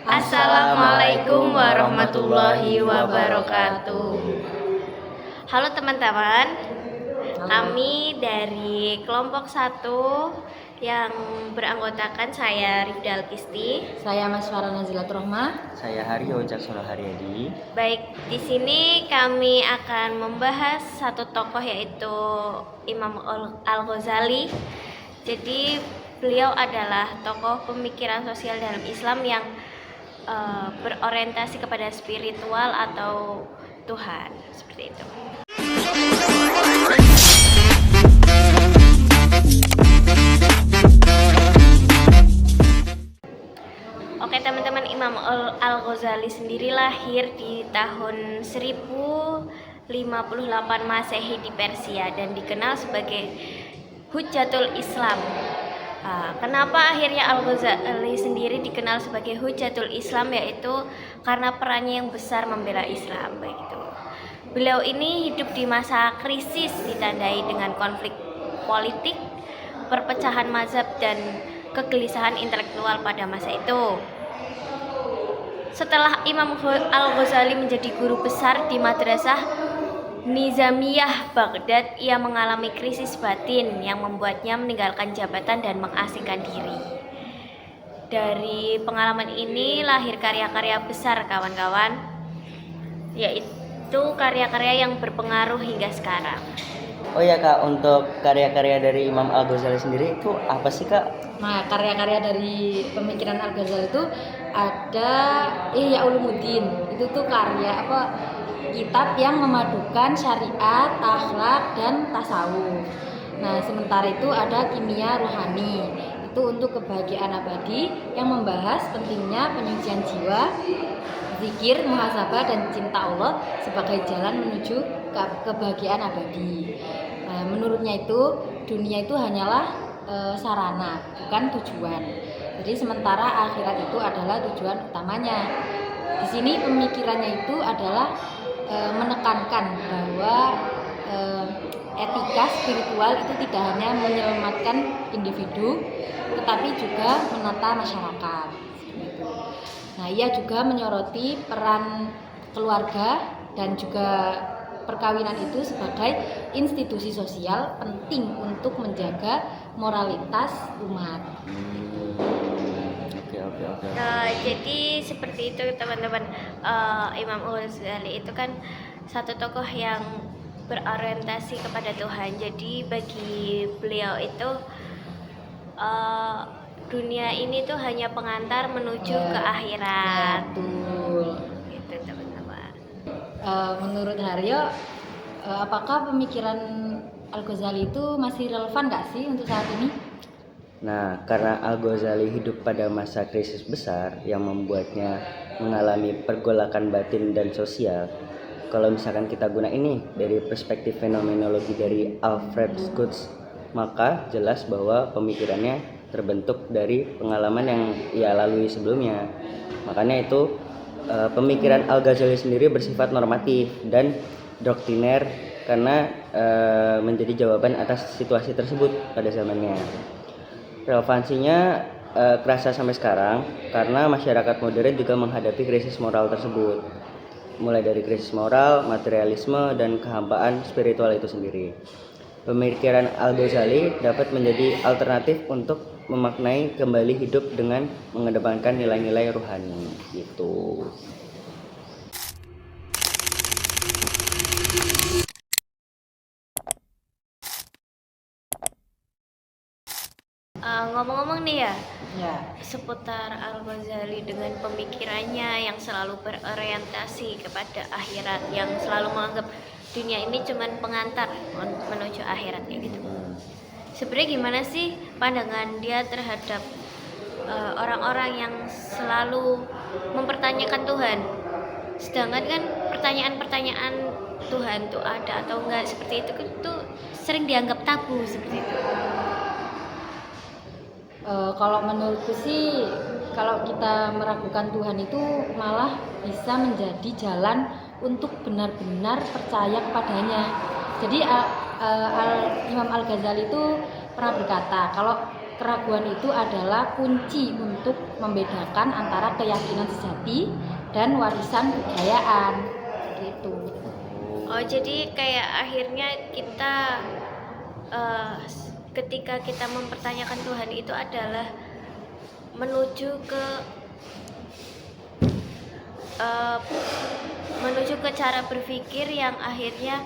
Assalamualaikum warahmatullahi wabarakatuh. Halo teman-teman, kami dari kelompok 1 yang beranggotakan saya Rifda Alkisti, saya Maswara Nazilatul Rahmah, saya Haryo Caksono Haryadi. Baik, di sini kami akan membahas satu tokoh yaitu Imam Al-Ghazali. Jadi beliau adalah tokoh pemikiran sosial dalam Islam yang berorientasi kepada spiritual atau Tuhan, seperti itu. Oke teman-teman, Imam Al-Ghazali sendiri lahir di tahun 1058 Masehi di Persia dan dikenal sebagai Hujjatul Islam. Kenapa akhirnya Al-Ghazali sendiri dikenal sebagai Hujjatul Islam, yaitu karena perannya yang besar membela Islam. Begitu. Beliau ini hidup di masa krisis ditandai dengan konflik politik, perpecahan mazhab dan kegelisahan intelektual pada masa itu. Setelah Imam Al-Ghazali menjadi guru besar di Madrasah Nizamiyah Baghdad, ia mengalami krisis batin yang membuatnya meninggalkan jabatan dan mengasingkan diri. Dari pengalaman ini lahir karya-karya besar kawan-kawan, yaitu karya-karya yang berpengaruh hingga sekarang. Oh ya Kak, untuk karya-karya dari Imam Al-Ghazali sendiri itu apa sih Kak? Nah, karya-karya dari pemikiran Al-Ghazali itu ada Ihya Ulumuddin. Itu tuh karya kitab yang memadukan syariat, akhlak, dan tasawuf. Nah, sementara itu ada Kimia Ruhani. Itu untuk kebahagiaan abadi yang membahas pentingnya penyucian jiwa, zikir, muhasabah, dan cinta Allah sebagai jalan menuju kebahagiaan abadi. Nah, menurutnya itu dunia itu hanyalah sarana, bukan tujuan. Jadi sementara akhirat itu adalah tujuan utamanya. Di sini pemikirannya itu adalah menekankan bahwa etika spiritual itu tidak hanya menyelamatkan individu, tetapi juga menata masyarakat. Nah, ia juga menyoroti peran keluarga dan juga perkawinan itu sebagai institusi sosial penting untuk menjaga moralitas umat. Oke. Jadi seperti itu teman-teman. Imam Al-Ghazali itu kan satu tokoh yang berorientasi kepada Tuhan. Jadi bagi beliau itu dunia ini tuh hanya pengantar menuju ke akhirat. Betul. Gitu teman-teman. Menurut Haryo, apakah pemikiran Al-Ghazali itu masih relevan nggak sih untuk saat ini? Nah, karena Al-Ghazali hidup pada masa krisis besar yang membuatnya mengalami pergolakan batin dan sosial. Kalau misalkan kita guna ini dari perspektif fenomenologi dari Alfred Schutz, maka jelas bahwa pemikirannya terbentuk dari pengalaman yang ia lalui sebelumnya. Makanya itu pemikiran Al-Ghazali sendiri bersifat normatif dan doktriner karena menjadi jawaban atas situasi tersebut pada zamannya. Relevansinya kerasa sampai sekarang karena masyarakat modern juga menghadapi krisis moral tersebut, mulai dari krisis moral, materialisme, dan kehampaan spiritual itu sendiri. Pemikiran Al-Ghazali dapat menjadi alternatif untuk memaknai kembali hidup dengan mengedepankan nilai-nilai ruhani gitu. Ngomong-ngomong nih ya, Ya. seputar Al-Ghazali dengan pemikirannya yang selalu berorientasi kepada akhirat, yang selalu menganggap dunia ini cuman pengantar menuju akhirat kayak gitu. Sebenarnya gimana sih pandangan dia terhadap orang-orang yang selalu mempertanyakan Tuhan? Sedangkan kan pertanyaan-pertanyaan Tuhan tuh ada atau enggak seperti itu tuh sering dianggap tabu seperti itu. Kalau menurutku sih, kalau kita meragukan Tuhan itu malah bisa menjadi jalan untuk benar-benar percaya kepadanya. Jadi Imam Al-Ghazali itu pernah berkata kalau keraguan itu adalah kunci untuk membedakan antara keyakinan sejati dan warisan kebudayaan. Gitu. Oh, jadi kayak akhirnya kita ketika kita mempertanyakan Tuhan itu adalah menuju ke cara berpikir yang akhirnya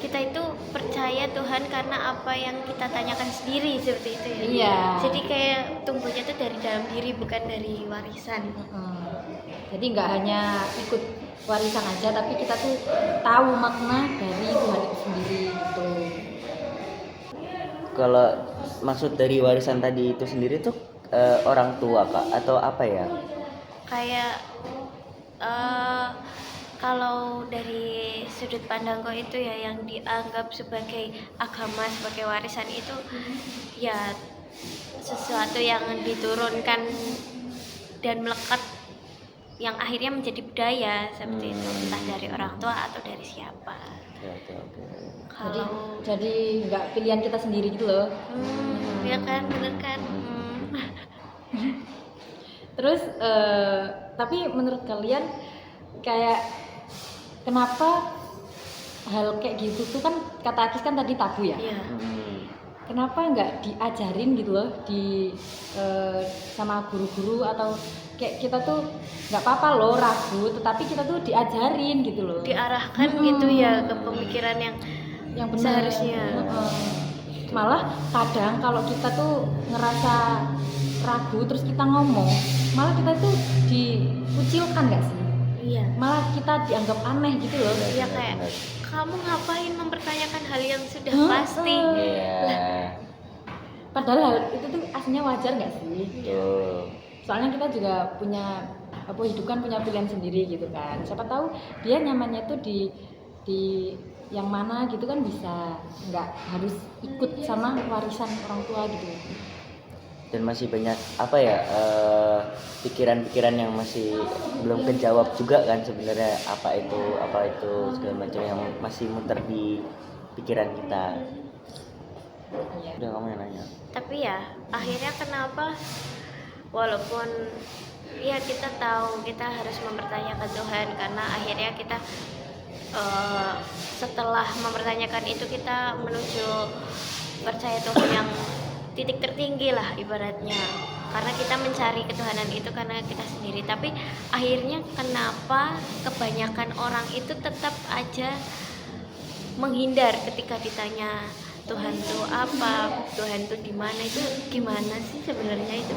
kita itu percaya Tuhan karena apa yang kita tanyakan sendiri seperti itu ya. Iya. Jadi kayak tumbuhnya tuh dari dalam diri bukan dari warisan. Jadi nggak hanya ikut warisan aja, tapi kita tuh tahu makna dari Tuhan itu sendiri gitu. Kalau maksud dari warisan tadi itu sendiri tuh orang tua kak atau apa ya? Kayak kalau dari sudut pandangku itu ya yang dianggap sebagai agama, sebagai warisan itu ya sesuatu yang diturunkan dan melekat yang akhirnya menjadi budaya seperti itu, entah dari orang tua atau dari siapa. Oke. Jadi nggak pilihan kita sendiri gitu loh. Ya kan, bener kan. Terus tapi menurut kalian kayak kenapa hal kayak gitu tuh kan kata Akis kan tadi tabu ya? Iya. Kenapa nggak diajarin gitu loh di sama guru-guru atau kayak kita tuh nggak apa-apa loh ragu, tetapi kita tuh diajarin gitu loh. Diarahkan gitu ya ke pemikiran yang benar. seharusnya. Malah kadang kalau kita tuh ngerasa ragu terus kita ngomong, malah kita tuh dikucilkan nggak sih? Iya. Malah kita dianggap aneh gitu loh. Iya, kayak kamu ngapain mempertanyakan hal yang sudah pasti? Iya. Padahal hal itu tuh aslinya wajar nggak sih? Tuh. Soalnya kita juga punya hidup kan punya pilihan sendiri gitu kan. Siapa tahu dia nyamannya tuh di yang mana gitu kan, bisa nggak harus ikut sama warisan orang tua gitu. Dan masih banyak apa ya pikiran-pikiran yang masih belum kejawab juga kan sebenarnya, apa itu segala macam yang masih muter di pikiran kita. Udah kamu yang nanya. Tapi ya akhirnya kenapa walaupun ya kita tahu kita harus mempertanyakan Tuhan, karena akhirnya kita setelah mempertanyakan itu kita menuju percaya Tuhan yang titik tertinggi lah ibaratnya, karena kita mencari ketuhanan itu karena kita sendiri. Tapi akhirnya kenapa kebanyakan orang itu tetap aja menghindar ketika ditanya Tuhan itu apa, Tuhan itu di mana, itu gimana sih sebenarnya itu?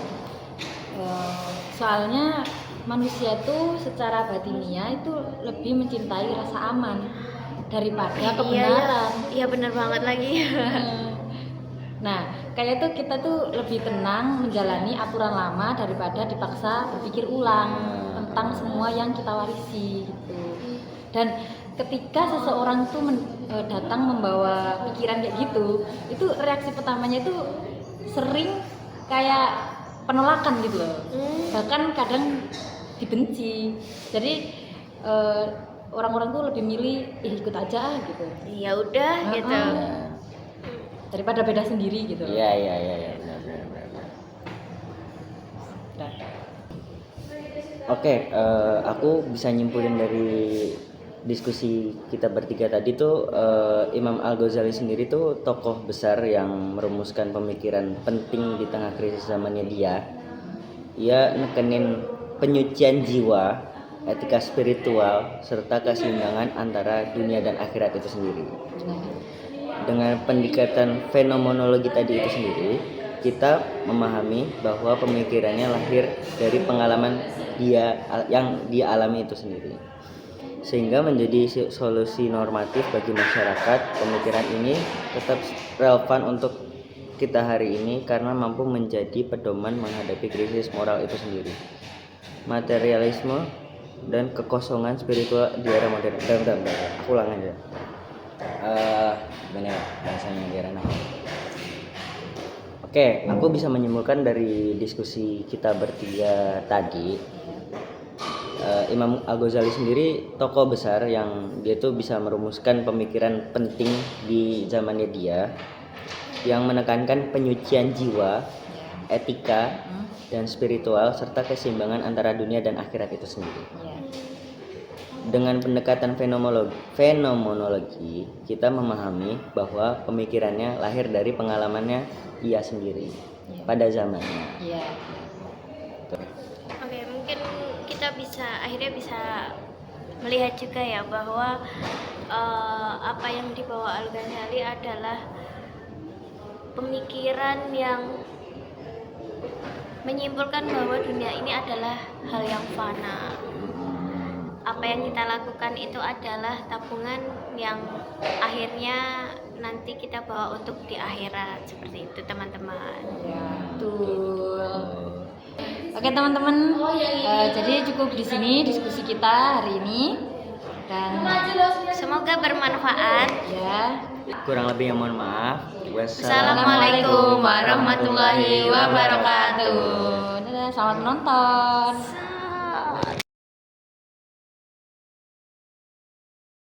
Soalnya manusia tuh secara batiniah itu lebih mencintai rasa aman daripada kebenaran. Iya benar banget lagi. Nah, kayak itu kita tuh lebih tenang menjalani aturan lama daripada dipaksa berpikir ulang tentang semua yang kita warisi gitu. Dan ketika seseorang tuh datang membawa pikiran kayak gitu, itu reaksi pertamanya itu sering kayak penolakan gitu loh. Bahkan kadang dibenci. Jadi orang-orang tuh lebih milih ikut aja gitu. Ya udah gitu. Daripada beda sendiri gitu. Iya benar. Oke, aku bisa nyimpulin dari diskusi kita bertiga tadi tuh Imam Al-Ghazali sendiri tuh tokoh besar yang merumuskan pemikiran penting di tengah krisis zamannya dia. Ia nekenin penyucian jiwa, etika spiritual, serta keseimbangan antara dunia dan akhirat itu sendiri. Dengan pendekatan fenomenologi tadi itu sendiri, kita memahami bahwa pemikirannya lahir dari pengalaman yang dia alami itu sendiri, sehingga menjadi solusi normatif bagi masyarakat. Pemikiran ini tetap relevan untuk kita hari ini karena mampu menjadi pedoman menghadapi krisis moral itu sendiri, materialisme dan kekosongan spiritual di era modern. Bentar. Aku ulang aja. Gimana ya bahasanya di era now? Oke, aku bisa menyimpulkan dari diskusi kita bertiga tadi, Imam Al-Ghazali sendiri tokoh besar yang dia tuh bisa merumuskan pemikiran penting di zamannya dia, yang menekankan penyucian jiwa, etika, dan spiritual serta keseimbangan antara dunia dan akhirat itu sendiri. Ya. Dengan pendekatan fenomenologi, kita memahami bahwa pemikirannya lahir dari pengalamannya ia sendiri pada zamannya. Iya. Oke, mungkin kita akhirnya bisa melihat juga ya bahwa apa yang dibawa Al-Ghazali adalah pemikiran yang menyimpulkan bahwa dunia ini adalah hal yang fana. Apa yang kita lakukan itu adalah tabungan yang akhirnya nanti kita bawa untuk di akhirat, seperti itu teman-teman. Ya, betul. Oke teman-teman, jadi cukup di sini diskusi kita hari ini, dan Semoga bermanfaat. ya, Kurang lebihnya mohon maaf. Assalamualaikum warahmatullahi wabarakatuh. Dadah, selamat menonton.